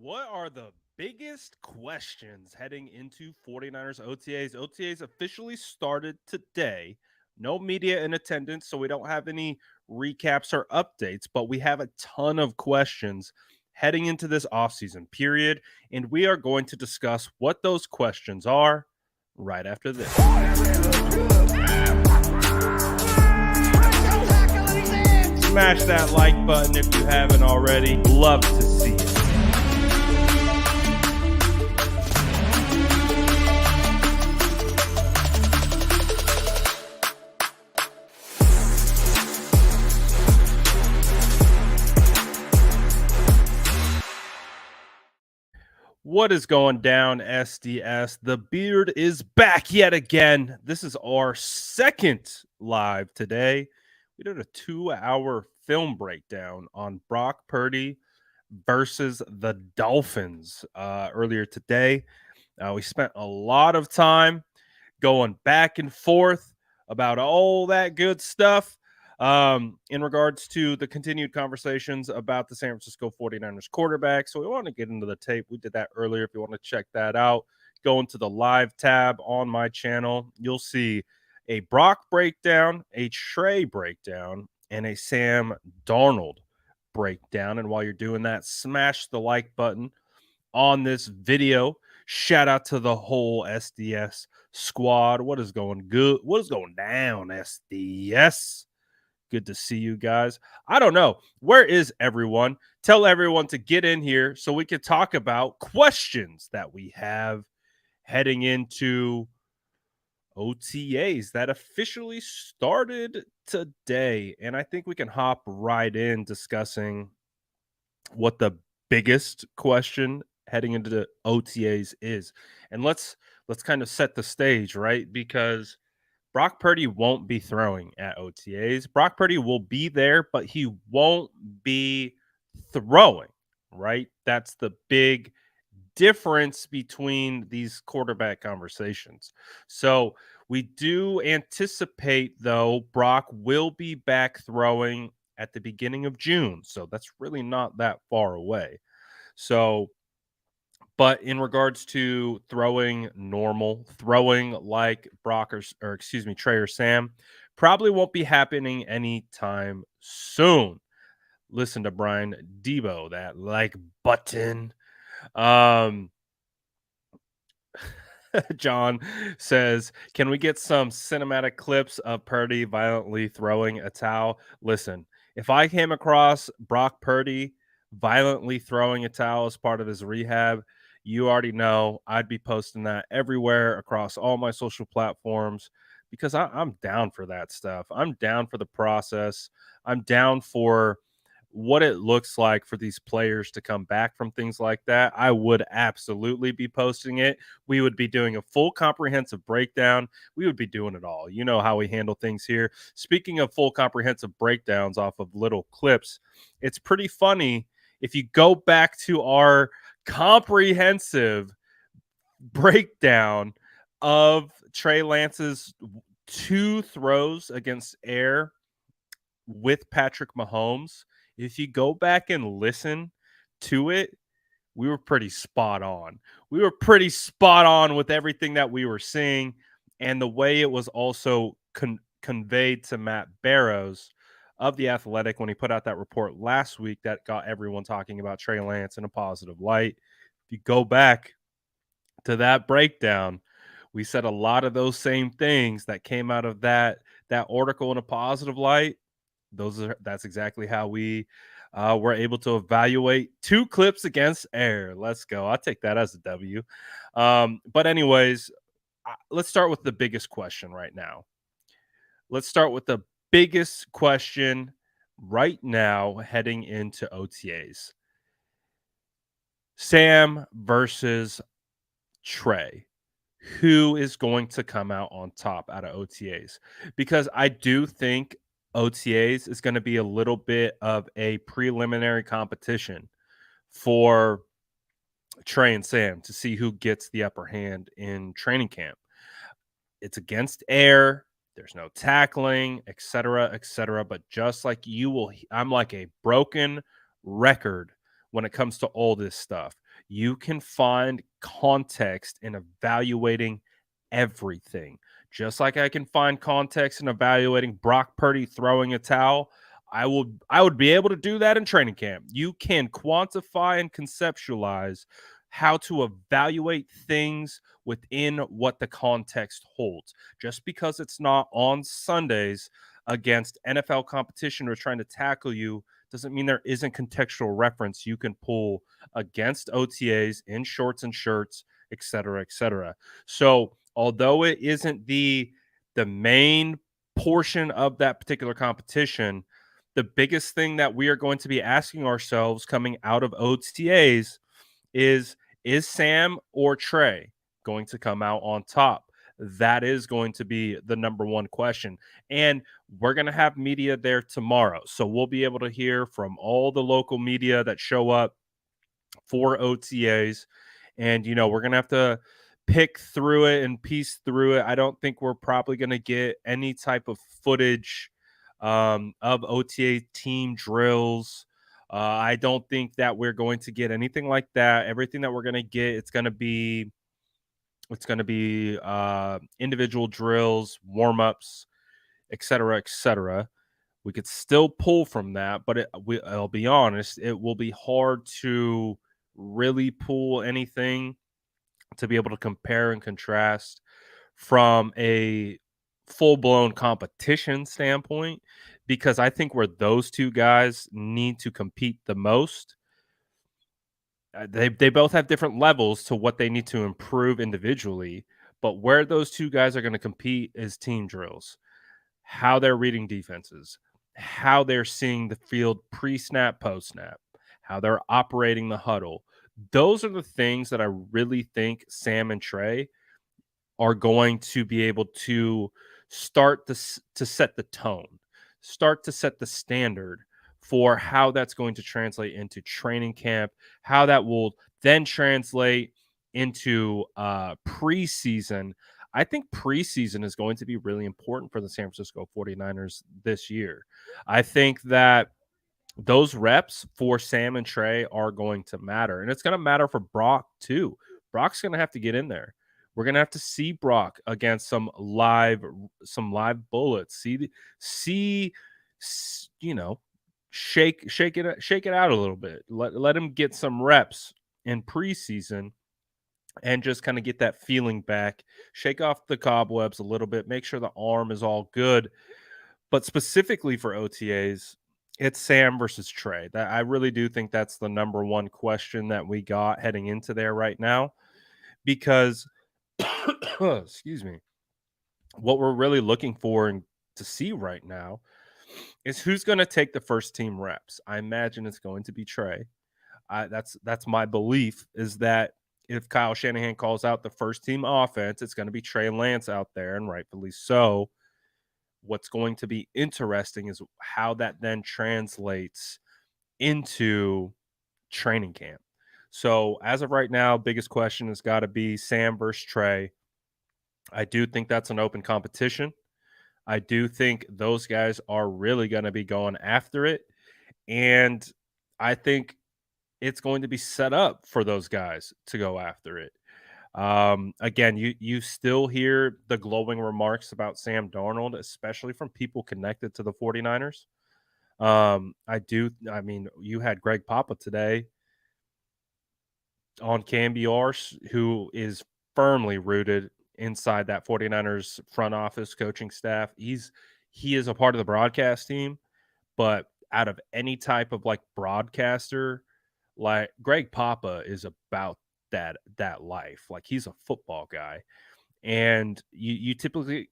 What are the biggest questions heading into 49ers OTAs? OTAs officially started today. No media in attendance, so we don't have any recaps or updates, but we have a ton of questions heading into this offseason period, and we are going to discuss what those questions are right after this. Smash that like button if you haven't already. Love to see it. What is going down, SDS? The beard is back yet again. This is our second live today. We did a 2-hour film breakdown on Brock Purdy versus the Dolphins earlier today. We spent a lot of time going back and forth about all that good stuff in regards to the continued conversations about the San Francisco 49ers quarterback. So we want to get into the tape. We did that earlier. If you want to check that out, go into the live tab on my channel. You'll see a Brock breakdown, a Trey breakdown, and a Sam Darnold breakdown. And while you're doing that, smash the like button on this video. Shout out to the whole SDS squad. What is going good? What is going down, SDS? Good to see you guys. I don't know. Where is everyone? Tell everyone to get in here so we can talk about questions that we have heading into OTAs that officially started today. And I think we can hop right in discussing what the biggest question heading into the OTAs is. And let's kind of set the stage, right? Because Brock Purdy won't be throwing at OTAs. Brock Purdy will be there, but he won't be throwing, right? That's the big difference between these quarterback conversations. So we do anticipate, though, Brock will be back throwing at the beginning of June. So that's really not that far away. So, but in regards to throwing normal, throwing like Brock or excuse me, Trey or Sam, probably won't be happening anytime soon. Listen to Brian Debo, that like button. Um, John says, "Can we get some cinematic clips of Purdy violently throwing a towel?" Listen, if I came across Brock Purdy violently throwing a towel as part of his rehab, you already know I'd be posting that everywhere across all my social platforms because I'm down for that stuff. I'm down for the process. I'm down for what it looks like for these players to come back from things like that. I would absolutely be posting it. We would be doing a full comprehensive breakdown. We would be doing it all. You know how we handle things here. Speaking of full comprehensive breakdowns off of little clips, it's pretty funny if you go back to our comprehensive breakdown of Trey Lance's 2 throws against air with Patrick Mahomes. If you go back and listen to it, we were pretty spot on. We were pretty spot on with everything that we were seeing and the way it was also conveyed to Matt Barrows of The Athletic when he put out that report last week that got everyone talking about Trey Lance in a positive light. If you go back to that breakdown, we said a lot of those same things that came out of that article in a positive light. That's exactly how we were able to evaluate 2 clips against air. Let's go. I'll take that as a W. But anyways, let's start with the biggest question right now. Let's start with the biggest question right now heading into OTAs. Sam versus Trey. Who is going to come out on top out of OTAs? Because I do think OTAs is going to be a little bit of a preliminary competition for Trey and Sam to see who gets the upper hand in training camp. It's against air. There's no tackling, etc., etc. But just like you will, I'm like a broken record when it comes to all this stuff. You can find context in evaluating everything. Just like I can find context in evaluating Brock Purdy throwing a towel, I would be able to do that in training camp. You can quantify and conceptualize how to evaluate things within what the context holds. Just because it's not on Sundays against NFL competition or trying to tackle you doesn't mean there isn't contextual reference you can pull against OTAs in shorts and shirts, et cetera, et cetera. So, although it isn't the main portion of that particular competition, the biggest thing that we are going to be asking ourselves coming out of OTAs is Sam or Trey going to come out on top? That is going to be the number one question. And we're going to have media there tomorrow. So we'll be able to hear from all the local media that show up for OTAs. And, we're going to have to pick through it and piece through it. I don't think we're probably going to get any type of footage of OTA team drills. I don't think that we're going to get anything like that. Everything that we're going to get, it's going to be individual drills, warm ups, et cetera, et cetera. We could still pull from that, but I'll be honest, it will be hard to really pull anything to be able to compare and contrast from a full blown competition standpoint, because I think where those two guys need to compete the most, they both have different levels to what they need to improve individually, but where those two guys are going to compete is team drills, how they're reading defenses, how they're seeing the field pre snap, post snap, how they're operating the huddle. Those are the things that I really think Sam and Trey are going to be able to start to set the tone, start to set the standard for how that's going to translate into training camp, how that will then translate into preseason. I think preseason is going to be really important for the San Francisco 49ers this year. I think that those reps for Sam and Trey are going to matter. And it's going to matter for Brock too. Brock's going to have to get in there. We're going to have to see Brock against some live bullets. See shake it out a little bit. Let him get some reps in preseason and just kind of get that feeling back. Shake off the cobwebs a little bit. Make sure the arm is all good, but specifically for OTAs, it's Sam versus Trey. That I really do think that's the number one question that we got heading into there right now, because excuse me, what we're really looking for and to see right now is who's going to take the first team reps. I imagine it's going to be Trey. That's my belief, is that if Kyle Shanahan calls out the first team offense, it's going to be Trey Lance out there, and rightfully so. What's going to be interesting is how that then translates into training camp. So as of right now, biggest question has got to be Sam versus Trey. I do think that's an open competition. I do think those guys are really going to be going after it. And I think it's going to be set up for those guys to go after it. Again, you still hear the glowing remarks about Sam Darnold, especially from people connected to the 49ers. I mean, you had Greg Papa today on KMBR, who is firmly rooted inside that 49ers front office coaching staff. He is a part of the broadcast team, but out of any type of like broadcaster, like Greg Papa is about that life. Like, he's a football guy. And you typically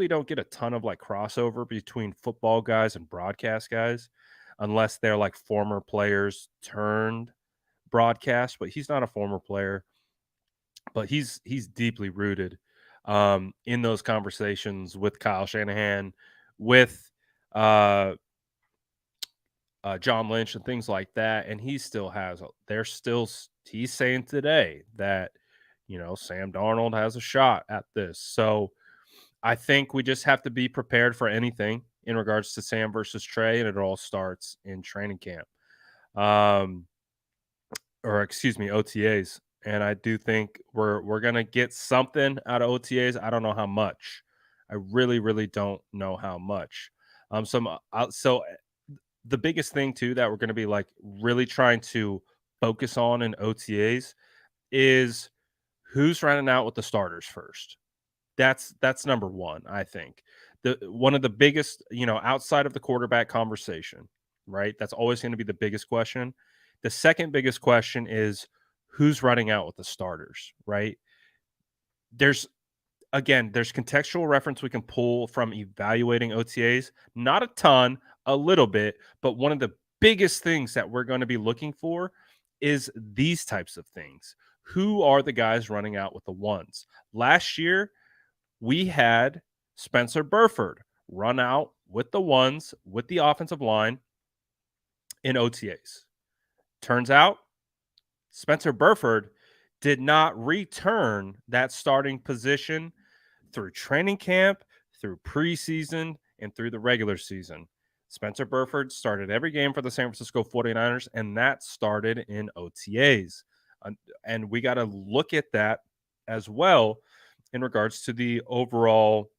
don't get a ton of like crossover between football guys and broadcast guys unless they're like former players turned broadcast, but he's not a former player, but he's deeply rooted in those conversations with Kyle Shanahan, with uh John Lynch and things like that. And he still has, he's saying today that, Sam Darnold has a shot at this. So I think we just have to be prepared for anything in regards to Sam versus Trey, and it all starts in training camp. Um, or excuse me, OTAs. And I do think we're gonna get something out of OTAs. I don't know how much. I really, really don't know how much. The biggest thing too that we're gonna be like really trying to focus on in OTAs is who's running out with the starters first. That's number one, I think. The one of the biggest, outside of the quarterback conversation, right? That's always going to be the biggest question. The second biggest question is who's running out with the starters, right? There's there's contextual reference we can pull from evaluating OTAs. Not a ton, a little bit, but one of the biggest things that we're going to be looking for is these types of things. Who are the guys running out with the ones? Last year, we had Spencer Burford run out with the ones with the offensive line in OTAs. Turns out Spencer Burford did not return that starting position through training camp, through preseason, and through the regular season. Spencer Burford started every game for the San Francisco 49ers, and that started in OTAs. And we got to look at that as well in regards to the overall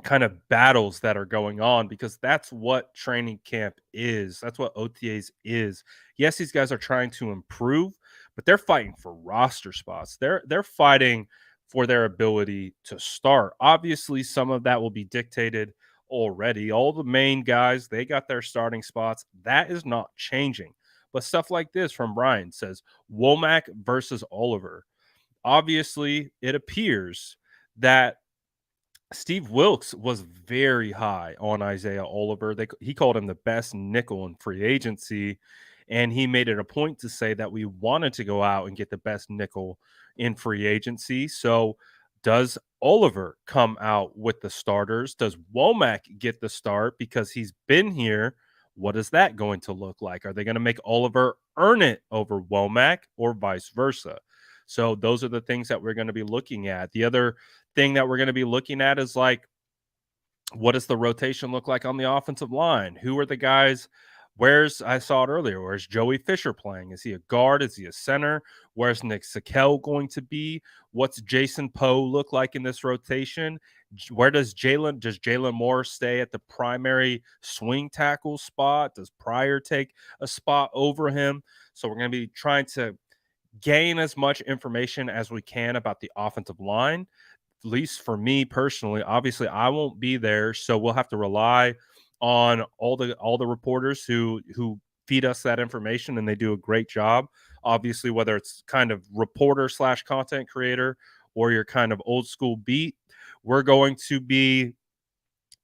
kind of battles that are going on because that's what training camp is. That's what OTAs is. Yes, these guys are trying to improve, but they're fighting for roster spots. They're fighting for their ability to start. Obviously, some of that will be dictated already. All the main guys, they got their starting spots. That is not changing. But stuff like this from Brian says Womack versus Oliver. Obviously, it appears that Steve Wilkes was very high on Isaiah Oliver. He called him the best nickel in free agency, and he made it a point to say that we wanted to go out and get the best nickel in free agency. So, does Oliver come out with the starters? Does Womack get the start because he's been here? What is that going to look like? Are they going to make Oliver earn it over Womack or vice versa? So, those are the things that we're going to be looking at. The other thing that we're going to be looking at is like, what does the rotation look like on the offensive line? Who are the guys? I saw it earlier, where's Joey Fisher playing? Is he a guard? Is he a center? Where's Nick Sakel going to be? What's Jason Poe look like in this rotation? Where does Jalen Moore stay at the primary swing tackle spot? Does Pryor take a spot over him? So we're going to be trying to gain as much information as we can about the offensive line, at least for me personally. Obviously, I won't be there, so we'll have to rely on all the reporters who feed us that information, and they do a great job. Obviously, whether it's kind of reporter slash content creator or your kind of old school beat, we're going to be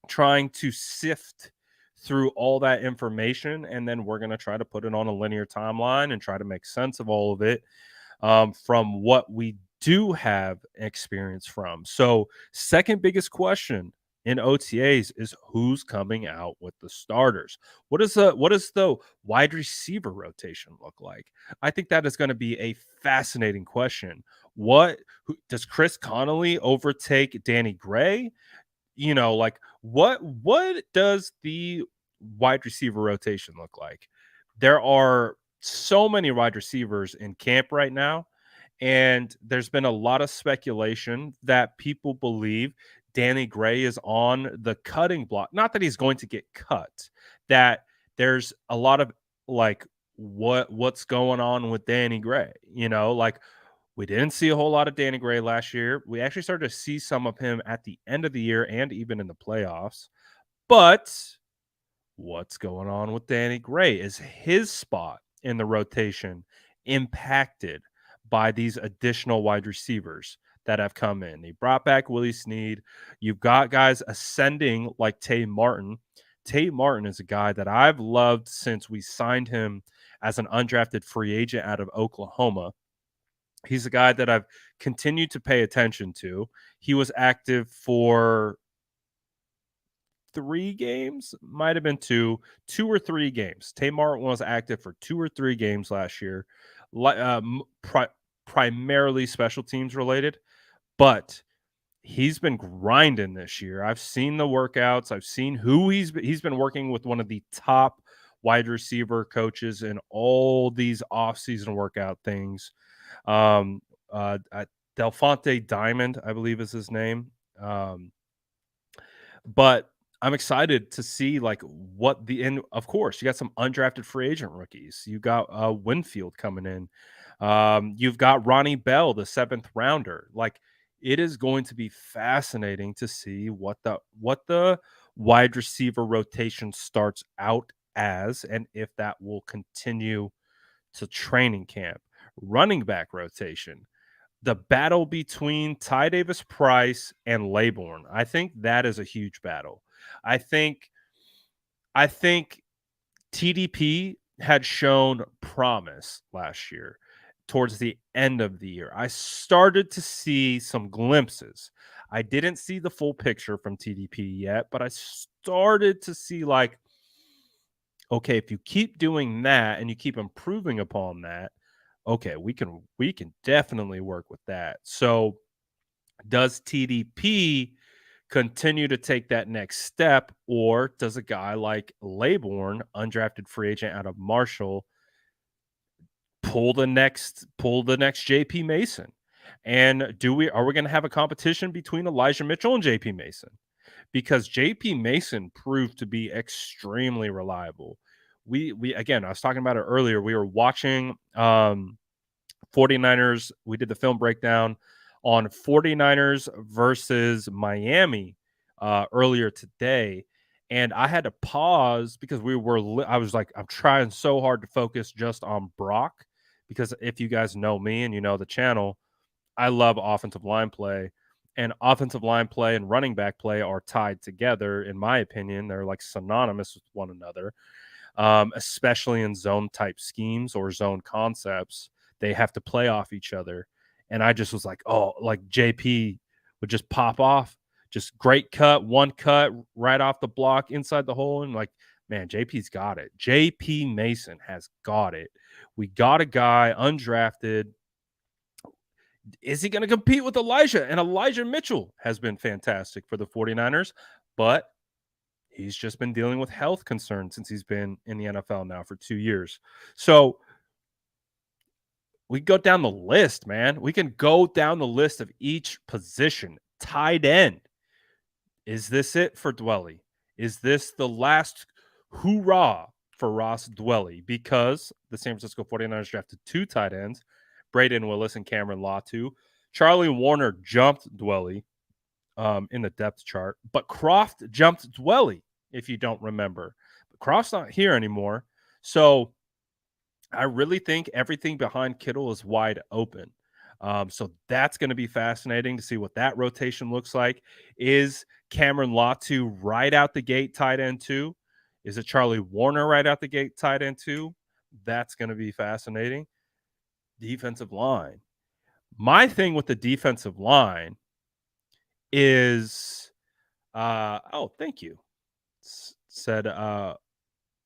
trying to sift through all that information, and then we're going to try to put it on a linear timeline and try to make sense of all of it from what we do have experience from. So, second biggest question in OTAs is who's coming out with the starters. What does the wide receiver rotation look like? I think that is going to be a fascinating question. Does Chris Connolly overtake Danny Gray? Like what does the wide receiver rotation look like? There are so many wide receivers in camp right now, and there's been a lot of speculation that people believe Danny Gray is on the cutting block. Not that he's going to get cut, that there's a lot of like what's going on with Danny Gray, like we didn't see a whole lot of Danny Gray last year. We actually started to see some of him at the end of the year and even in the playoffs. But what's going on with Danny Gray? Is his spot in the rotation impacted by these additional wide receivers that have come in? They brought back Willie Snead. You've got guys ascending like Tay Martin. Tay Martin is a guy that I've loved since we signed him as an undrafted free agent out of Oklahoma. He's a guy that I've continued to pay attention to. He was active for 3 games, might have been 2 or 3 games. Tay Martin was active for 2 or 3 games last year, primarily special teams related, but he's been grinding this year. I've seen the workouts. I've seen who he's been working with, one of the top wide receiver coaches and all these off-season workout things. Um, Delfonte Diamond, I believe is his name. But I'm excited to see like what the and of course you got some undrafted free agent rookies. You got Winfield coming in. You've got Ronnie Bell, the 7th rounder. Like it is going to be fascinating to see what the wide receiver rotation starts out as, and if that will continue to training camp. Running back rotation, the battle between Ty Davis Price and Laybourne. I think that is a huge battle. I think I think TDP had shown promise last year towards the end of the year. I started to see some glimpses. I didn't see the full picture from TDP yet, but I started to see like, okay, if you keep doing that and you keep improving upon that, okay, we can definitely work with that. So does TDP continue to take that next step, or does a guy like Laybourne, undrafted free agent out of Marshall, pull the next JP Mason? And are we going to have a competition between Elijah Mitchell and JP Mason? Because JP Mason proved to be extremely reliable. We again, I was talking about it earlier. We were watching 49ers. We did the film breakdown on 49ers versus Miami earlier today. And I had to pause because I was like, I'm trying so hard to focus just on Brock. Because if you guys know me and you know the channel, I love offensive line play. And offensive line play and running back play are tied together, in my opinion. They're like synonymous with one another, especially in zone type schemes or zone concepts. They have to play off each other. And I just was like, oh, like JP would just pop off, just great cut, one cut right off the block inside the hole. And like, man, JP's got it. JP Mason has got it. We got a guy undrafted. Is he going to compete with Elijah? And Elijah Mitchell has been fantastic for the 49ers, but he's just been dealing with health concerns since he's been in the NFL now for 2 years. So we go down the list, man. We can go down the list of each position. Tight end. Is this it for Dwelly? Is this the last hoorah for Ross Dwelly? Because the San Francisco 49ers drafted 2 tight ends, Braden Willis and Cameron Latu. Charlie Warner jumped Dwelly in the depth chart, but Croft jumped Dwelly, if you don't remember. But Croft's not here anymore. So I really think everything behind Kittle is wide open. So that's going to be fascinating to see what that rotation looks like. Is Cameron Latu right out the gate tight end 2? Is it Charlie Warner right out the gate tight end 2? That's going to be fascinating. Defensive line. My thing with the defensive line is, thank you. Said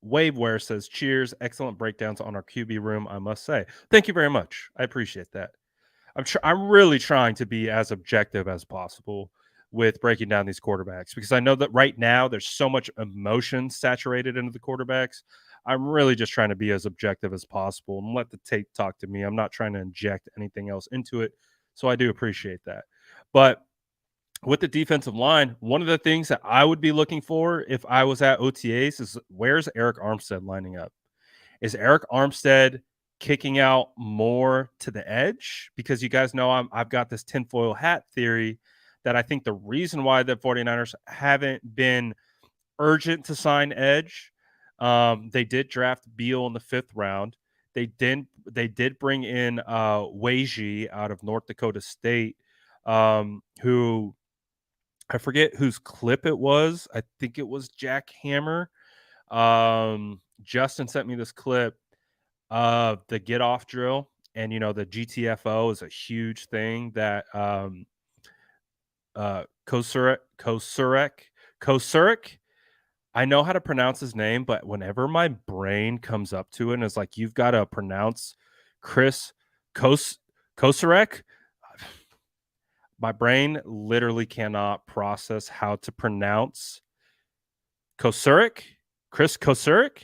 Waveware says, cheers, excellent breakdowns on our QB room, I must say. Thank you very much. I appreciate that. I'm really trying to be as objective as possible with breaking down these quarterbacks, because I know that right now there's so much emotion saturated into the quarterbacks. I'm really just trying to be as objective as possible and let the tape talk to me. I'm not trying to inject anything else into it. So I do appreciate that. But with the defensive line, one of the things that I would be looking for if I was at OTAs is, where's Eric Armstead lining up? Is Eric Armstead kicking out more to the edge? Because you guys know I've got this tinfoil hat theory that I think the reason why the 49ers haven't been urgent to sign edge, they did draft Beal in the 5th round. They did bring in Weiji out of North Dakota State, who I forget whose clip it was. I think it was Jack Hammer. Justin sent me this clip of the get off drill, and the GTFO is a huge thing that Kosurek. I know how to pronounce his name, but whenever my brain comes up to it and it's like, you've got to pronounce Chris Kosurek, my brain literally cannot process how to pronounce Kosurek. Chris Kosurek.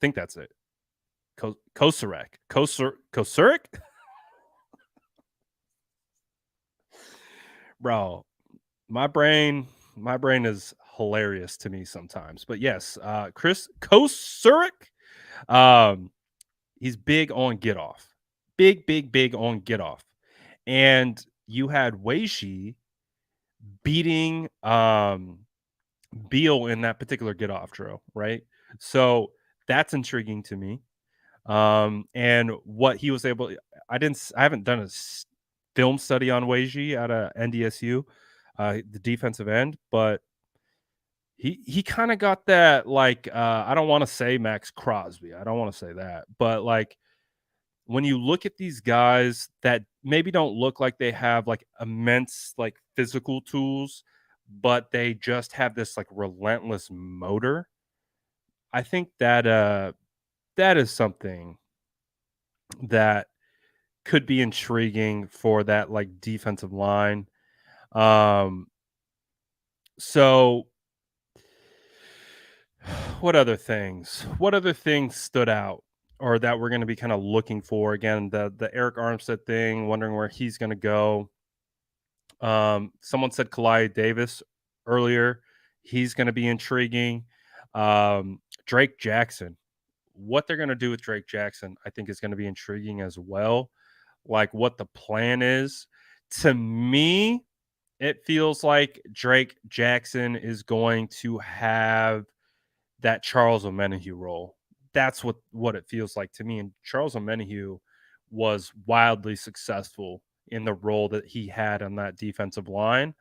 think that's it. Kosurek. Kosurek? Bro, my brain is hilarious to me sometimes. But yes, Chris Kosurek, um, he's big on get off. Big, big, big on get off. And you had Weishi beating Beal in that particular get off drill, right? So that's intriguing to me. And what he was able, I haven't done a film study on Weiji at a NDSU, the defensive end, but he kind of got that like I don't want to say Max Crosby, I don't want to say that, but like when you look at these guys that maybe don't look like they have like immense like physical tools, but they just have this like relentless motor. I think that that is something that could be intriguing for that like defensive line. Um, so what other things? What other things stood out or that we're going to be kind of looking for again? The Eric Armstead thing, wondering where he's going to go. Someone said Kalai Davis earlier. He's going to be intriguing. Drake Jackson. What they're going to do with Drake Jackson, I think, is going to be intriguing as well. Like what the plan is. To me, it feels like Drake Jackson is going to have that Charles Omenihu role. That's what it feels like to me. And Charles Omenihu was wildly successful in the role that he had on that defensive line.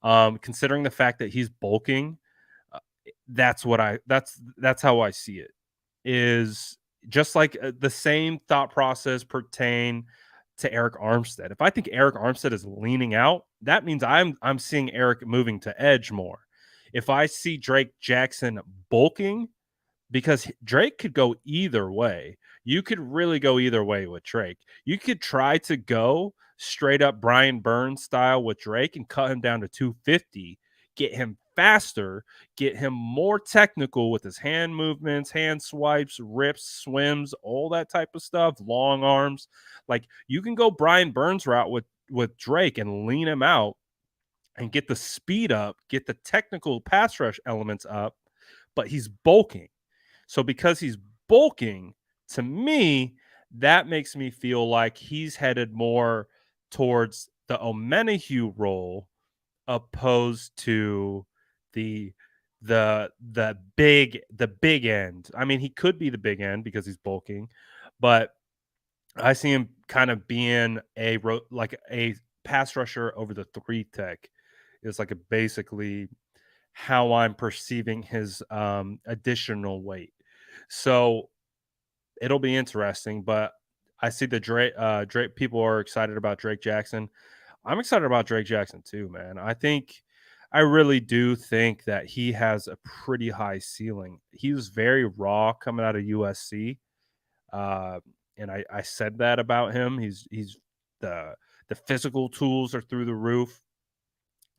Considering the fact that he's bulking, uh, that's how I see it. Is just like the same thought process pertain to Eric Armstead. If I think Eric Armstead is leaning out, that means I'm seeing Eric moving to edge more. If I see Drake Jackson bulking, because Drake could go either way. You could really go either way with Drake. You could try to go straight up Brian Burns style with Drake and cut him down to 250, get him faster, get him more technical with his hand movements, hand swipes, rips, swims, all that type of stuff, long arms. Like you can go Brian Burns route with Drake and lean him out and get the speed up, get the technical pass rush elements up, but he's bulking. So because he's bulking, to me, that makes me feel like he's headed more towards the Omenihu role opposed to the the big end. I mean, he could be the big end because he's bulking, but I see him kind of being like a pass rusher over the three tech is like a basically how I'm perceiving his additional weight. So it'll be interesting, but I see the Drake people are excited about Drake Jackson. I'm excited about Drake Jackson too, man. I really do think that he has a pretty high ceiling. He was very raw coming out of USC. Uh, and I said that about him. He's the the physical tools are through the roof.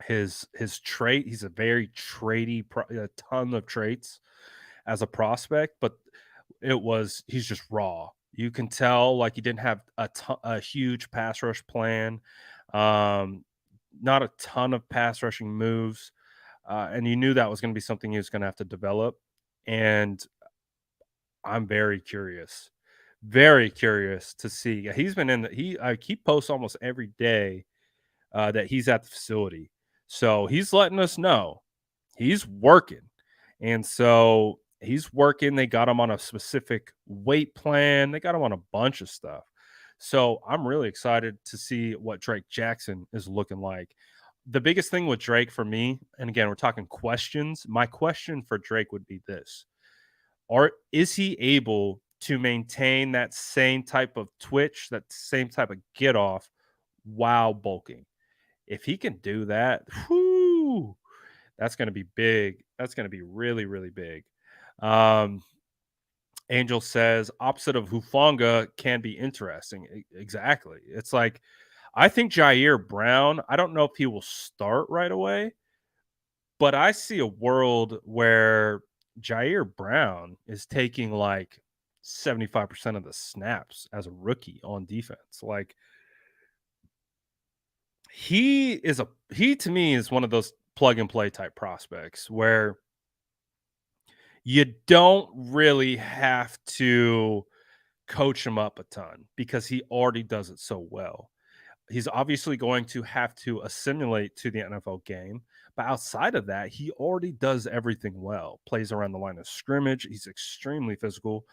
His trait, he's a very traity, a ton of traits as a prospect, but he's just raw. You can tell like he didn't have a huge pass rush plan, um, not a ton of pass rushing moves, and you knew that was going to be something he was going to have to develop. And I'm very curious to see. He's been in the, he posts almost every day that he's at the facility, so he's letting us know he's working. And so he's working. They got him on a specific weight plan. They got him on a bunch of stuff. So I'm really excited to see what Drake Jackson is looking like. The biggest thing with Drake for me, and again, we're talking questions. My question for Drake would be this: is he able to maintain that same type of twitch, that same type of get off while bulking? If he can do that, whoo, that's going to be big. That's going to be really, really big. Um, Angel says opposite of Hufanga can be interesting. Exactly. It's like I think Jair Brown. I don't know if he will start right away, but I see a world where Jair Brown is taking like 75% of the snaps as a rookie on defense. Like he to me is one of those plug and play type prospects where you don't really have to coach him up a ton because he already does it so well. He's obviously going to have to assimilate to the NFL game, but outside of that, he already does everything well. Plays around the line of scrimmage. He's extremely physical.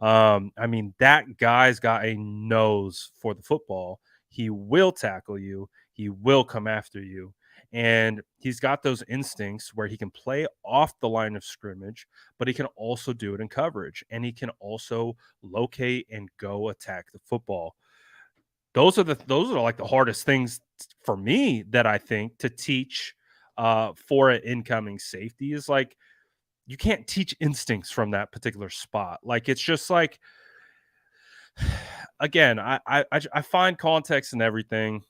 I mean, that guy's got a nose for the football. He will tackle you. He will come after you. And he's got those instincts where he can play off the line of scrimmage, but he can also do it in coverage. And he can also locate and go attack the football. Those are like the hardest things for me that I think to teach for an incoming safety is like you can't teach instincts from that particular spot. Like it's just like again, I find context in everything.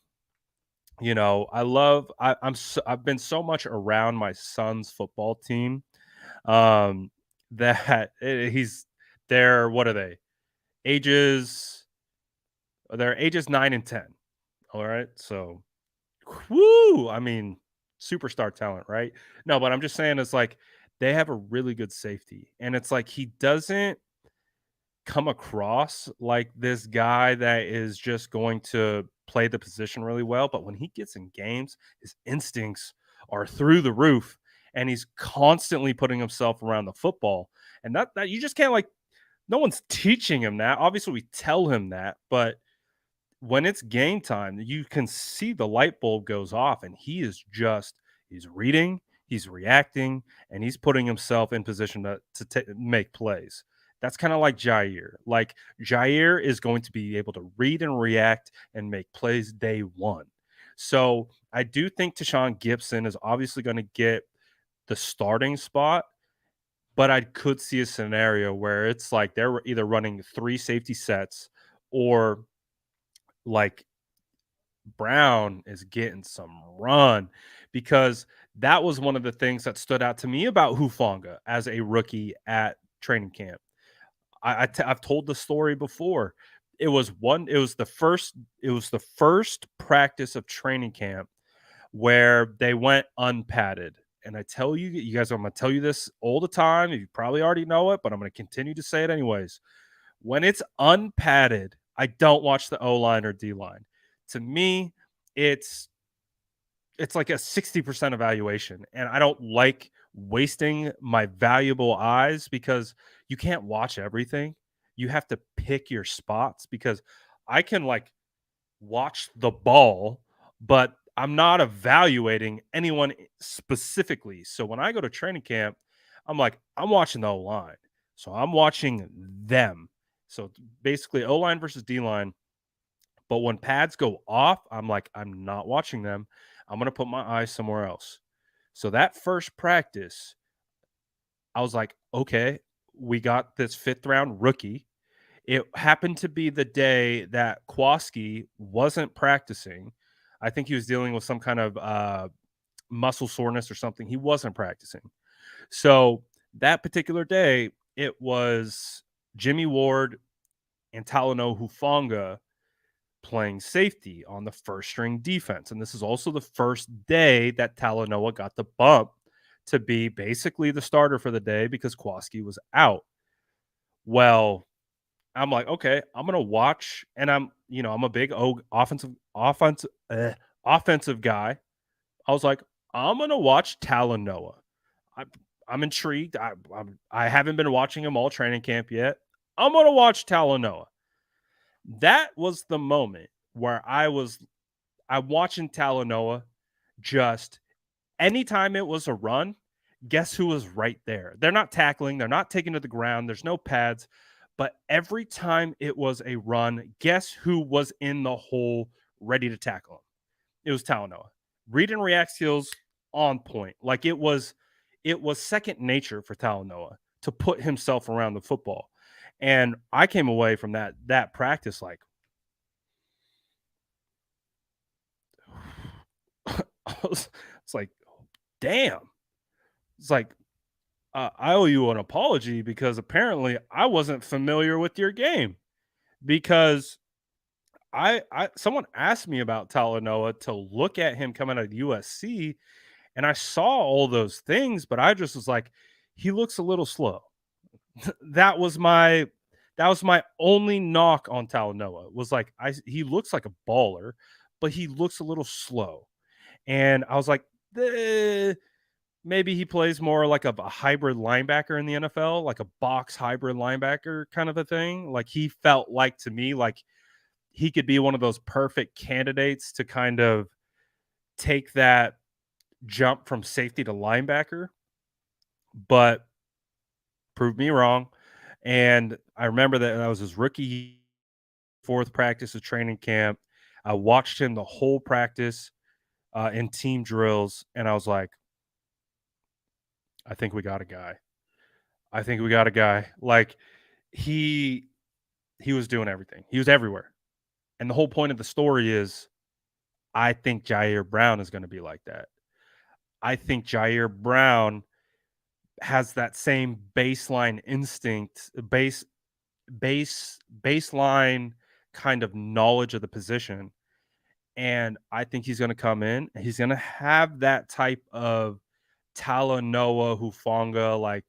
You know, I've been so much around my son's football team um that he's they're what are they? Ages they're ages 9 and 10. All right. So whoo! I mean, superstar talent, right? No, but I'm just saying it's like they have a really good safety, and it's like he doesn't come across like this guy that is just going to play the position really well. But when he gets in games, his instincts are through the roof, and he's constantly putting himself around the football. And that you just can't like. No one's teaching him that. Obviously, we tell him that, but when it's game time, you can see the light bulb goes off, and he's reading, he's reacting, and he's putting himself in position to make plays. That's kind of like Jair. Like Jair is going to be able to read and react and make plays day one. So I do think Tashawn Gibson is obviously going to get the starting spot, but I could see a scenario where it's like they're either running three safety sets or like Brown is getting some run because that was one of the things that stood out to me about Hufanga as a rookie at training camp. I've told the story before. It was the first practice of training camp where they went unpadded. And I tell you, you guys, I'm gonna tell you this all the time. You probably already know it, but I'm gonna continue to say it anyways. When it's unpadded, I don't watch the O line or D line. To me, it's it's like a 60% evaluation. And I don't like wasting my valuable eyes because you can't watch everything. You have to pick your spots because I can like watch the ball, but I'm not evaluating anyone specifically. So when I go to training camp, I'm like, I'm watching the O line. So I'm watching them. So basically, O line versus D line. But when pads go off, I'm like, I'm not watching them. I'm going to put my eyes somewhere else. So that first practice, I was like, okay, we got this fifth round rookie. It happened to be the day that Kowalski wasn't practicing. I think he was dealing with some kind of muscle soreness or something. He wasn't practicing. So that particular day, it was Jimmy Ward and Talanoa Hufanga playing safety on the first string defense. And this is also the first day that Talanoa got the bump to be basically the starter for the day because Kowalski was out. Well, I'm like, okay, I'm gonna watch, and I'm a big offensive guy. I was like, I'm gonna watch Talanoa. I, I'm intrigued. I haven't been watching him all training camp yet. I'm gonna watch Talanoa. That was the moment where I'm watching Talanoa just anytime it was a run, guess who was right there? They're not tackling, they're not taking to the ground, there's no pads, but every time it was a run, guess who was in the hole ready to tackle him? It was Talanoa. Read and react skills on point. Like it was second nature for Talanoa to put himself around the football. And I came away from that practice like it's like, damn. It's like I owe you an apology because apparently I wasn't familiar with your game because I someone asked me about Talanoa to look at him coming out of USC, and I saw all those things, but I just was like, he looks a little slow. that was my that was my only knock on Talanoa was like he looks like a baller, but he looks a little slow. And I was like, "Eh, maybe he plays more like a hybrid linebacker in the NFL, like a box hybrid linebacker kind of a thing." Like he felt like to me like he could be one of those perfect candidates to kind of take that jump from safety to linebacker, but proved me wrong. And I remember that was his rookie fourth practice of training camp. I watched him the whole practice in team drills, and I was like, I think we got a guy. I think we got a guy. Like he he was doing everything. He was everywhere. And the whole point of the story is I think Jair Brown is going to be like that. I think Jair Brown has that same baseline instinct, baseline kind of knowledge of the position. And I think he's going to come in. He's going to have that type of Talanoa Hufanga, like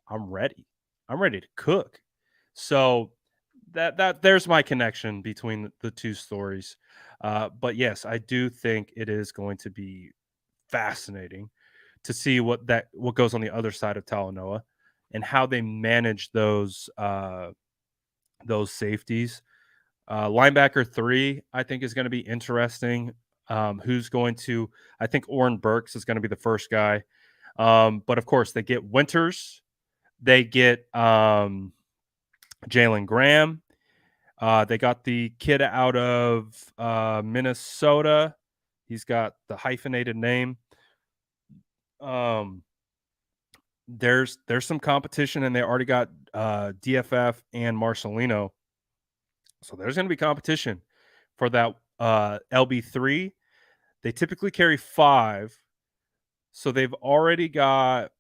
I'm ready. I'm ready to cook. So that there's my connection between the two stories. But yes, I do think it is going to be fascinating to see what goes on the other side of Talanoa and how they manage those safeties. Linebacker 3, I think, is going to be interesting. Who's going to? I think Oren Burks is going to be the first guy. But of course, they get Winters, they get Jalen Graham. They got the kid out of Minnesota. He's got the hyphenated name. Um, there's some competition, and they already got DFF and Marcelino. So there's going to be competition for that LB3. They typically carry 5. So they've already got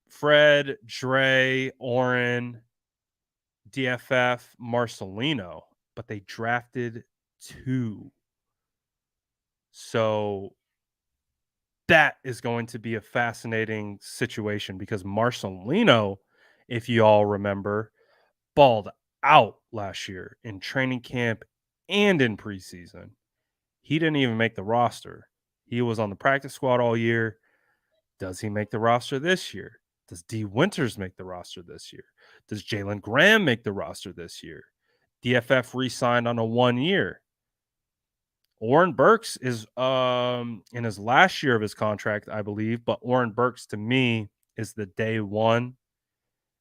Fred, Dre, Oren, DFF, Marcelino, but they drafted 2. So that is going to be a fascinating situation because Marcelino, if you all remember, balled out last year in training camp and in preseason. He didn't even make the roster. He was on the practice squad all year. Does he make the roster this year? Does D Winters make the roster this year? Does Jalen Graham make the roster this year? DFF re-signed on a 1 year. Oren Burks is in his last year of his contract, I believe, but Oren Burks to me is the day 1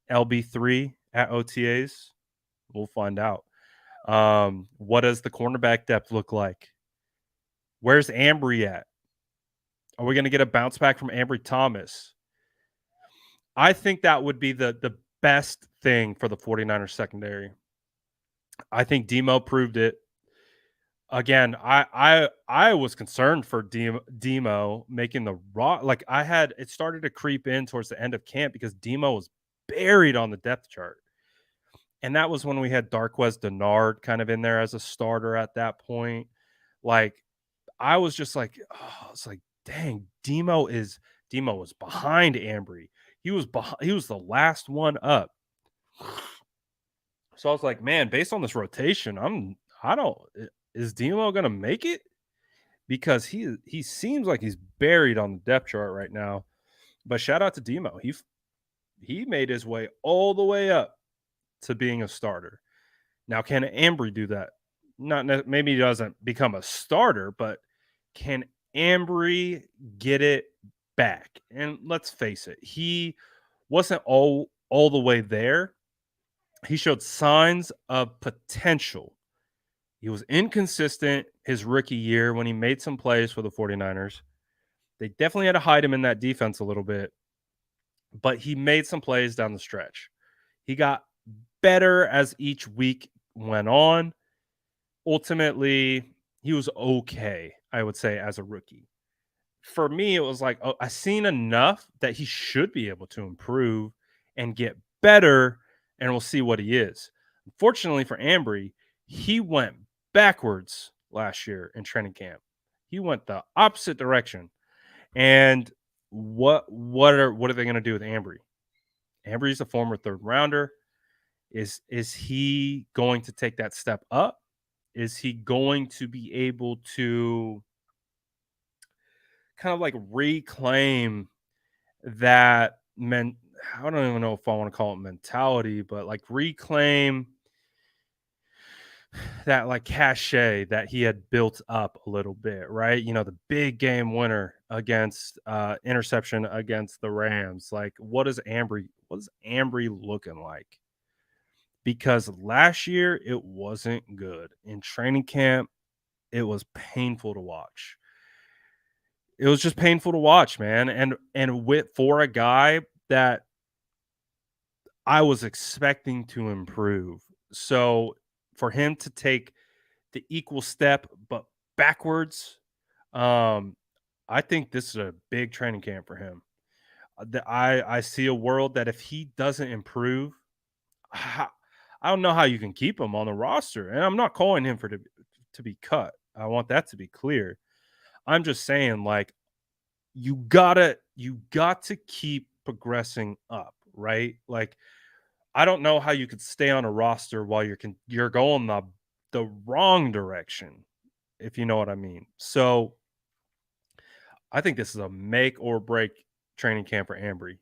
LB3 at OTAs. We'll find out. What does the cornerback depth look like? Where's Ambry at? Are we going to get a bounce back from Ambry Thomas? I think that would be the best thing for the 49ers secondary. I think Demo proved it. Again, I was concerned for Demo making the raw. Like I had it started to creep in towards the end of camp because Demo was buried on the depth chart. And that was when we had Darquez Denard kind of in there as a starter at that point. Like I was just like, oh, it's like, dang, Demo was behind Ambry. He was the last one up. So I was like, man, based on this rotation, I don't is Demo gonna make it? Because he seems like he's buried on the depth chart right now. But shout out to Demo. He made his way all the way up to being a starter. Now, can Ambry do that? Maybe he doesn't become a starter, but can Ambry get it back? And let's face it, he wasn't all the way there. He showed signs of potential. He was inconsistent his rookie year when he made some plays for the 49ers. They definitely had to hide him in that defense a little bit, but he made some plays down the stretch. He got better as each week went on. Ultimately, he was okay, I would say, as a rookie. for me, it was like, oh, I seen enough that he should be able to improve and get better, and we'll see what he is. Unfortunately for Ambry, he went backwards last year in training camp. He went the opposite direction. And what are they going to do with Ambry? Ambry's a former third rounder. Is he going to take that step up? Is he going to be able to kind of like reclaim that men I don't even know if I want to call it mentality, but like reclaim that like cachet that he had built up a little bit, right? You know, the big game winner against interception against the Rams. Like what is Ambry looking like? Because last year it wasn't good. In training camp, it was painful to watch. It was just painful to watch, man. And with for a guy that I was expecting to improve. So for him to take the equal step but backwards, um, I think this is a big training camp for him. I see a world that if he doesn't improve, ho I don't know how you can keep him on the roster, and I'm not calling him for to be cut. I want that to be clear. I'm just saying, like, you got to keep progressing up, right? Like, I don't know how you could stay on a roster while you're going the wrong direction, if you know what I mean. So, I think this is a make or break training camp for Ambry.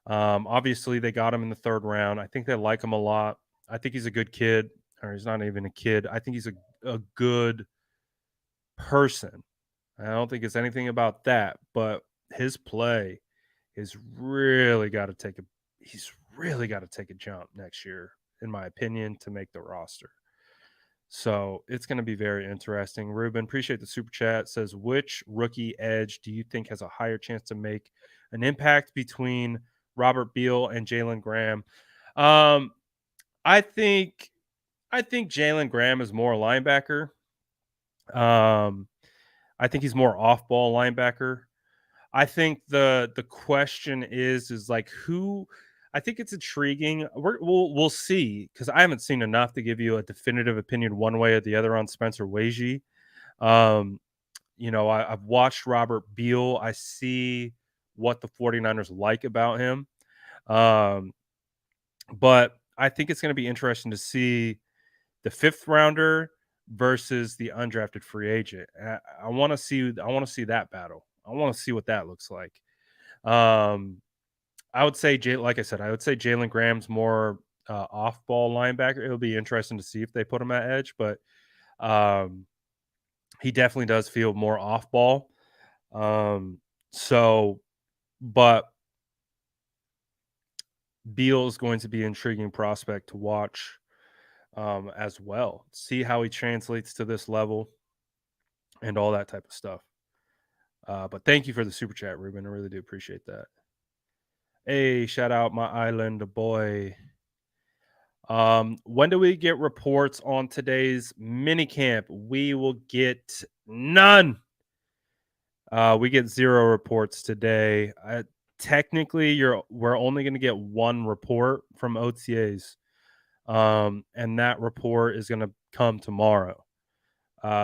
Obviously, they got him in the third round. I think they like him a lot. I think he's a good kid, or he's not even a kid. I think he's a good person. I don't think it's anything about that, but his play is really got to take a he's really got to take a jump next year, in my opinion, to make the roster. So it's going to be very interesting. Ruben, appreciate the super chat. Says, which rookie edge do you think has a higher chance to make an impact between Robert Beal and Jalen Graham? Um, I think I think Jalen Graham is more a linebacker. Um, I think he's more off ball linebacker. I think the question is like who. I think it's intriguing. We'll see because I haven't seen enough to give you a definitive opinion one way or the other on Spencer Wagee. Um, I've watched Robert Beal. I see what the 49ers like about him. Um, but I think it's going to be interesting to see the fifth rounder versus the undrafted free agent. I want to see. I want to see that battle. I want to see what that looks like. Um, I would say, like I said, I would say Jalen Graham's more off-ball linebacker. It'll be interesting to see if they put him at edge, but um, he definitely does feel more off-ball. Um, so, but Beal is going to be an intriguing prospect to watch as well. See how he translates to this level and all that type of stuff. But thank you for the super chat, Ruben. I really do appreciate that. Hey, shout out my island boy. When do we get reports on today's mini camp? We will get none. We get zero reports today. Technically, we're only going to get one report from OTAs, and that report is going to come tomorrow.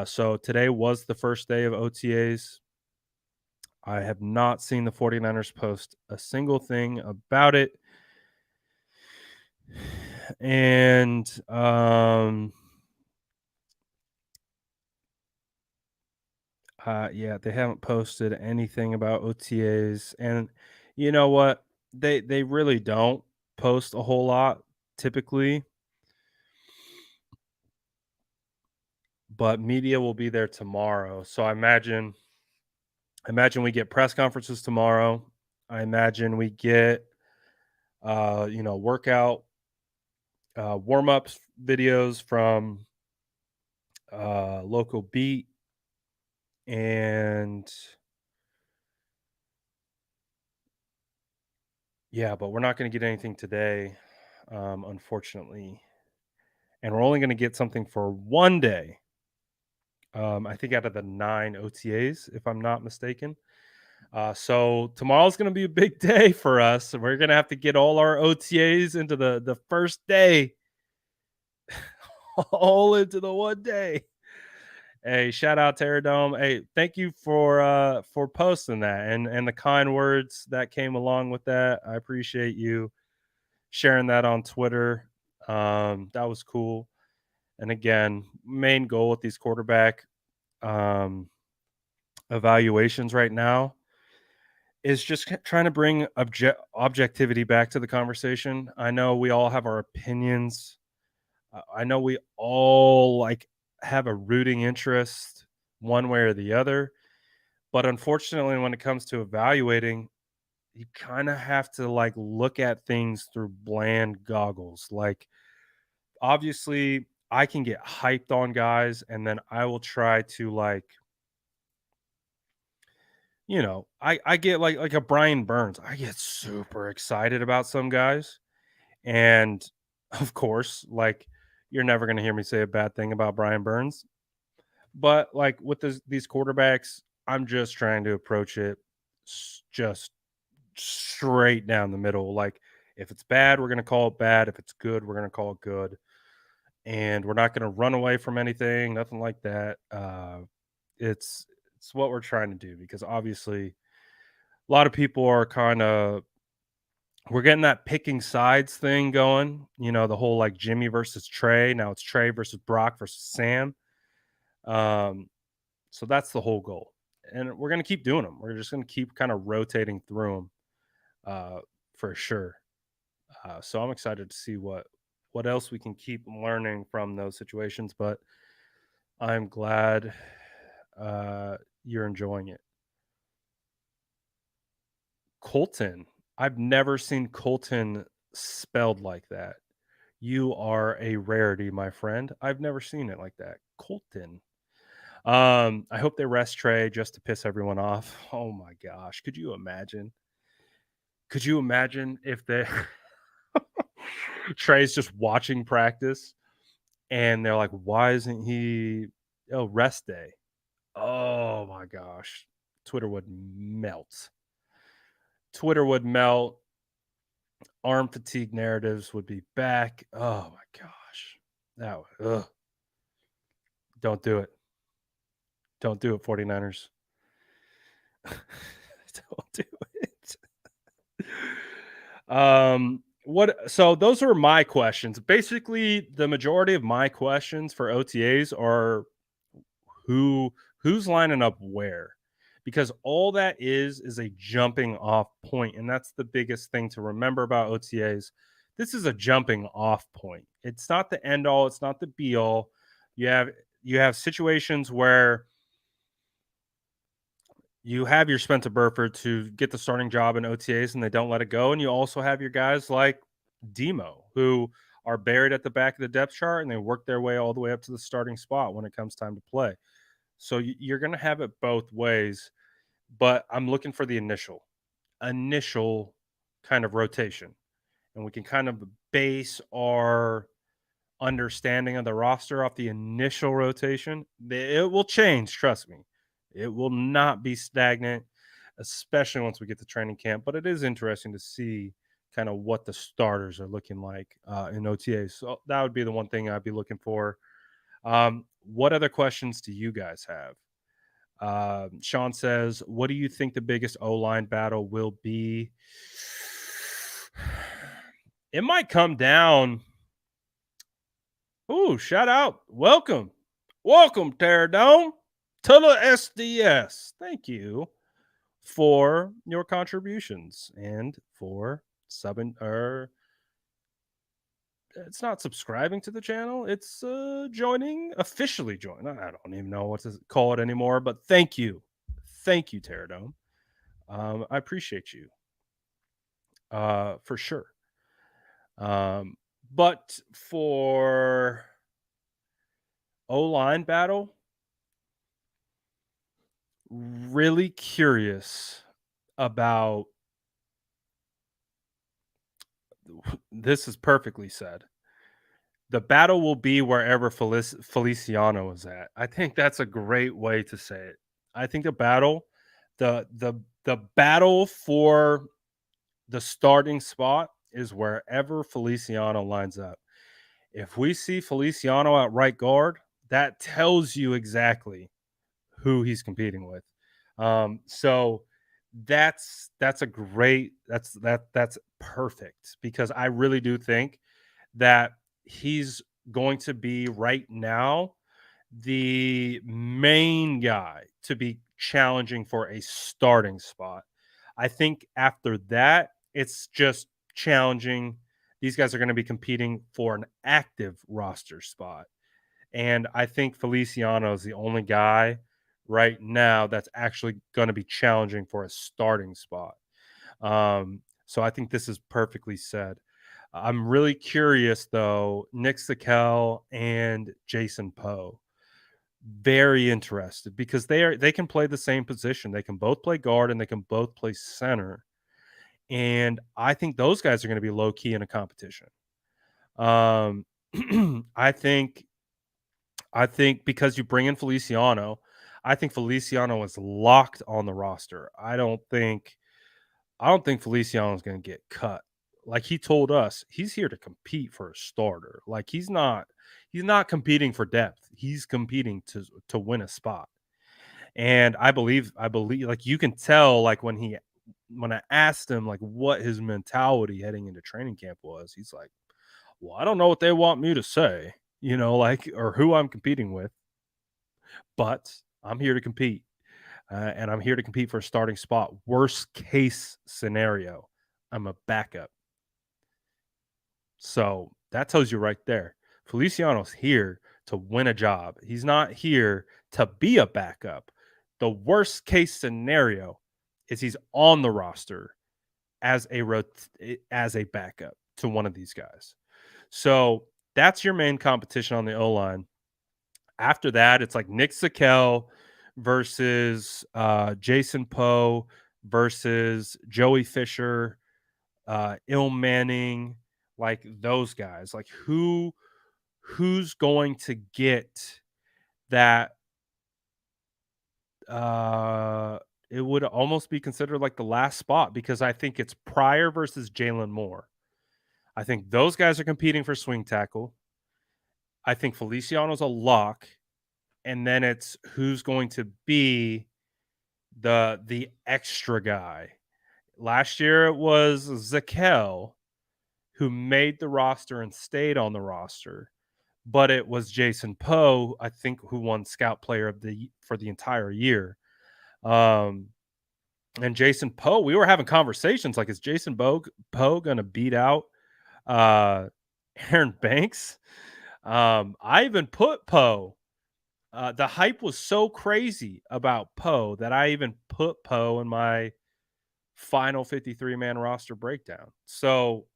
So today was the first day of OTAs. I have not seen the 49ers post a single thing about it. And yeah, they haven't posted anything about OTAs. And you know what? They really don't post a whole lot typically, but media will be there tomorrow. So I imagine we get press conferences tomorrow. I imagine we get workout warm-ups videos from local beat, and yeah, but we're not going to get anything today, unfortunately, and we're only going to get something for one day I think out of the 9 OTAs, if I'm not mistaken. So tomorrow's going to be a big day for us. We're going to have to get all our OTAs into the first day, all into the one day. Hey, shout out Terradome. Hey, thank you for posting that and the kind words that came along with that. I appreciate you sharing that on Twitter. That was cool. And again, main goal with these quarterback um, evaluations right now is just trying to bring objectivity back to the conversation. I know we all have our opinions. I know we all like have a rooting interest one way or the other, but unfortunately when it comes to evaluating, you kind of have to like look at things through bland goggles. Like obviously I can get hyped on guys and then I will try to like, I get like a Brian Burns. I get super excited about some guys. And of course, like you're never going to hear me say a bad thing about Brian Burns. But like with these quarterbacks, I'm just trying to approach it just straight down the middle. Like if it's bad, we're going to call it bad. If it's good, we're going to call it good. And we're not going to run away from anything, nothing like that. It's it's what we're trying to do because obviously a lot of people are kind of we're getting that picking sides thing going. The whole like Jimmy versus Trey. Now it's Trey versus Brock versus Sam. Um, so that's the whole goal, and we're gonna keep doing them. We're just gonna keep kind of rotating through them for sure. So I'm excited to see what else we can keep learning from those situations. But I'm glad you're enjoying it. Colton. I've never seen Colton spelled like that. You are a rarity, my friend. I've never seen it like that. Colton. I hope they rest Trey just to piss everyone off. Oh my gosh. Could you imagine? Could you imagine if they Trey's just watching practice and they're like, why isn't he rest day? Oh my gosh. Twitter would melt. Twitter would melt. Arm fatigue narratives would be back. Oh my gosh. Don't do it. Don't do it, 49ers. Don't do it. What so those are my questions. Basically, the majority of my questions for OTAs are who's lining up where. Because all that is a jumping off point, and that's the biggest thing to remember about OTAs. This is a jumping off point. It's not the end all, it's not the be all. You have you have situations where you have your Spencer Burford to get the starting job in OTAs and they don't let it go. And you also have your guys like Demo who are buried at the back of the depth chart and they work their way all the way up to the starting spot when it comes time to play. So you're going to have it both ways, but I'm looking for the initial kind of rotation. And we can kind of base our understanding of the roster off the initial rotation. It will change, trust me. It will not be stagnant, especially once we get to training camp. But it is interesting to see kind of what the starters are looking like in OTAs. So that would be the one thing I'd be looking for. What other questions do you guys have? Sean says, "What do you think the biggest O line battle will be?" It might come down. Ooh, shout out. Welcome, Terradome, to the SDS. Thank you for your contributions and for subbing or it's not subscribing to the channel. It's officially joining. I don't even know what to call it anymore, but thank you. Thank you, Terradome. I appreciate you. For sure. But for O-line battle, really curious about this is perfectly said. The battle will be wherever Feliciano is at. I think that's a great way to say it. I think the battle for the starting spot is wherever Feliciano lines up. If we see Feliciano at right guard, that tells you exactly who he's competing with. So that's a great that's perfect because I really do think that he's going to be right now the main guy to be challenging for a starting spot. I think after that, it's just challenging. These guys are going to be competing for an active roster spot. And I think Feliciano is the only guy right now that's actually going to be challenging for a starting spot. So I think this is perfectly said. I'm really curious though, Nick Sakel and Jason Poe. Very interested because they can play the same position. They can both play guard and they can both play center. And I think those guys are going to be low key in a competition. Um, I think because you bring in Feliciano, I think Feliciano is locked on the roster. I don't think Feliciano is going to get cut. Like he told us, he's here to compete for a starter. Like he's not competing for depth. He's competing to win a spot. And I believe like you can tell like when I asked him like what his mentality heading into training camp was, he's like, "Well, I don't know what they want me to say, like or who I'm competing with, but I'm here to compete." And I'm here to compete for a starting spot. Worst case scenario, I'm a backup. So that tells you right there. Feliciano's here to win a job. He's not here to be a backup. The worst case scenario is he's on the roster as as a backup to one of these guys. So that's your main competition on the O line. After that, it's like Nick Sakel versus Jason Poe versus Joey Fisher, Il Manning, like those guys. Like who's going to get that? Uh, it would almost be considered like the last spot because I think it's Pryor versus Jalen Moore. I think those guys are competing for swing tackle. I think Feliciano's a lock, and then it's who's going to be the extra guy. Last year it was Zakel who made the roster and stayed on the roster, but it was Jason Poe, I think, who won Scout Player of the for the entire year. Um, and Jason Poe, we were having conversations like, is Jason Poe going to beat out uh, Aaron Banks? I even put Poe. The hype was so crazy about Poe that I even put Poe in my final 53-man roster breakdown. So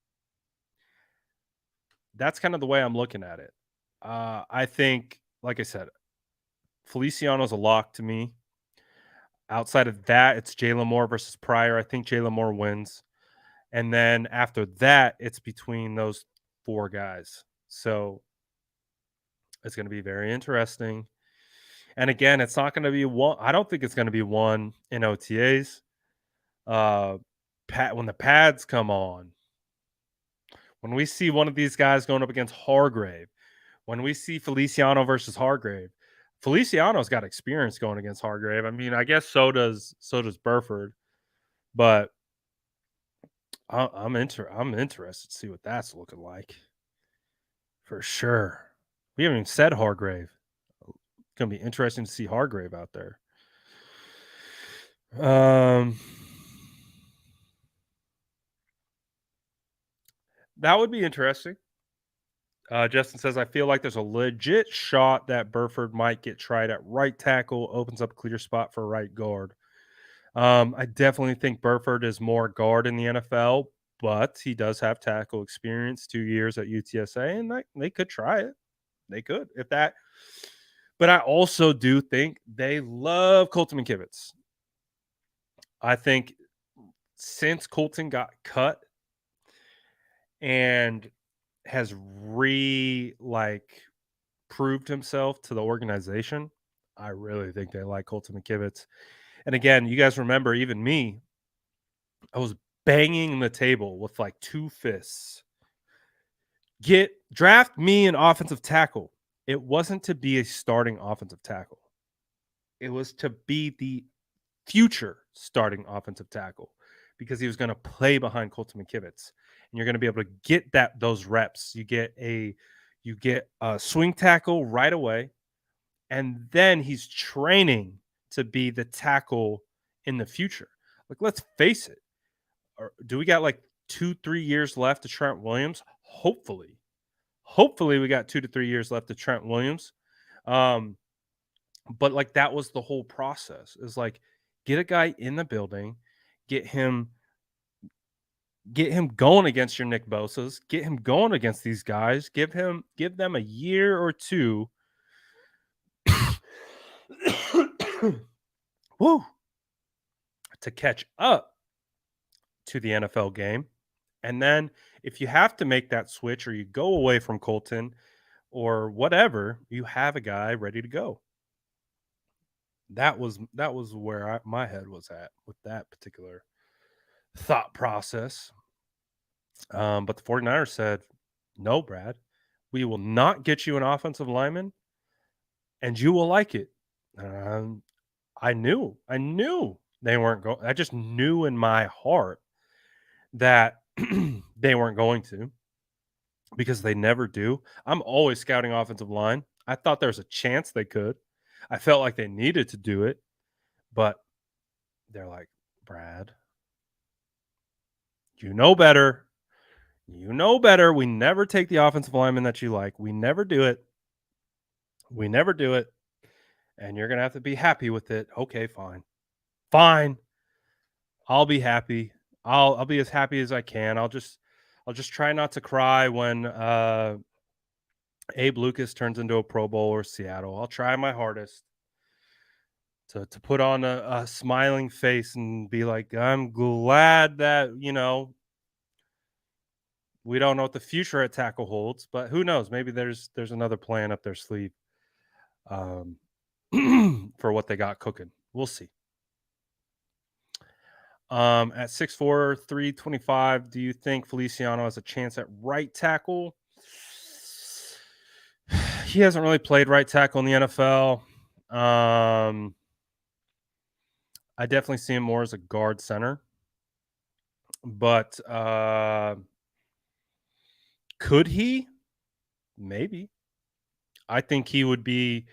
that's kind of the way I'm looking at it. I think, like I said, Feliciano's a lock to me. Outside of that, it's Jalen Moore versus Pryor. I think Jalen Moore wins. And then after that, it's between those four guys. So it's going to be very interesting. And again, it's not going to be one. I don't think it's going to be one in OTAs. When the pads come on, when we see one of these guys going up against Hargrave, when we see Feliciano versus Hargrave, Feliciano's got experience going against Hargrave. I mean, I guess so does Burford, but I'm interested to see what that's looking like for sure. We haven't even said Hargrave. It's gonna be interesting to see Hargrave out there. That would be interesting. Justin says, I feel like there's a legit shot that Burford might get tried at right tackle, opens up a clear spot for right guard. I definitely think Burford is more guard in the NFL, but he does have tackle experience, 2 years at UTSA, and they could try it. They could if that. But I also do think they love Colton McKivitz. I think since Colton got cut and has proved himself to the organization. I really think they like Colton McKivitz. And again, you guys remember, even me, I was banging the table with like 2 fists. Draft me an offensive tackle. It wasn't to be a starting offensive tackle. It was to be the future starting offensive tackle, because he was going to play behind Colton McKivitz, and you're going to be able to get those reps. You get a swing tackle right away, and then he's training to be the tackle in the future. Like, let's face it. Do we got like 2-3 years left to Trent Williams? Hopefully we got 2 to 3 years left to Trent Williams. But like, that was the whole process, is like, get a guy in the building, get him going against your Nick Bosa's, get him going against these guys, give them a year or two woo, to catch up to the NFL game. And then if you have to make that switch, or you go away from Colton or whatever, you have a guy ready to go. That was where my head was at with that particular thought process. But the 49ers said, no, Brad, we will not get you an offensive lineman, and you will like it. I knew they weren't going. I just knew in my heart that they weren't going to, because they never do. I'm always scouting offensive line. I thought there was a chance they could. I felt like they needed to do it, but they're like, Brad, you know better. You know better. We never take the offensive lineman that you like. We never do it. And you're going to have to be happy with it. Okay, fine. I'll be happy. I'll be as happy as I can. I'll just try not to cry when Abe Lucas turns into a Pro Bowl or Seattle. I'll try my hardest to put on a smiling face and be like, I'm glad that, we don't know what the future at tackle holds, but who knows? Maybe there's another plan up their sleeve for what they got cooking. We'll see. At 6'4", 325, do you think Feliciano has a chance at right tackle? He hasn't really played right tackle in the NFL. I definitely see him more as a guard center. But could he? Maybe. I think he would be.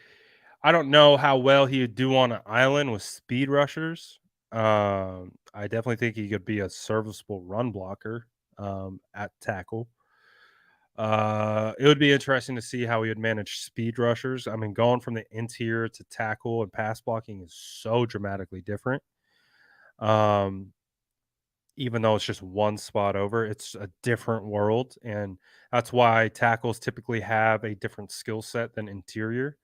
I don't know how well he would do on an island with speed rushers. I definitely think he could be a serviceable run blocker at tackle. It would be interesting to see how he would manage speed rushers. I mean, going from the interior to tackle and pass blocking is so dramatically different. Even though it's just one spot over, it's a different world. And that's why tackles typically have a different skill set than interior.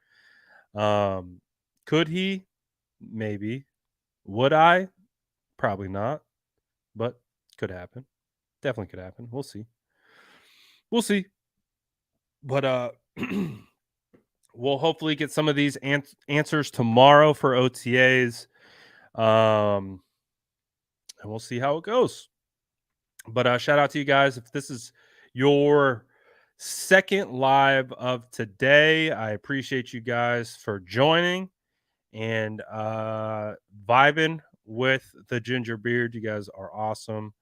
Could he? Maybe. Would I? Probably not. But could happen. Definitely could happen. We'll see. But we'll hopefully get some of these answers tomorrow for OTAs. And we'll see how it goes. But shout out to you guys. If this is your second live of today, I appreciate you guys for joining and vibing with the Ginger Beard. You guys are awesome.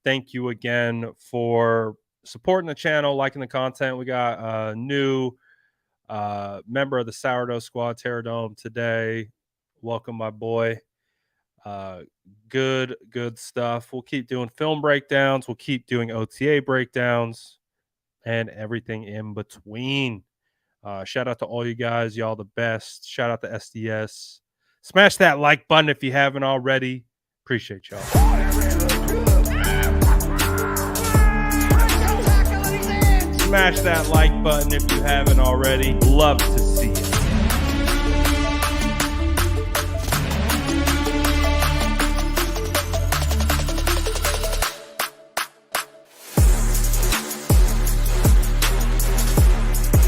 Thank you again for supporting the channel, liking the content. We got a new member of the Sourdough Squad, Terradome, today. Welcome, my boy. Good stuff. We'll keep doing film breakdowns. We'll keep doing OTA breakdowns and everything in between. Shout out to all you guys. Y'all the best. Shout out to SDS. Smash that like button if you haven't already. Appreciate y'all. Smash that like button if you haven't already. Love to see it.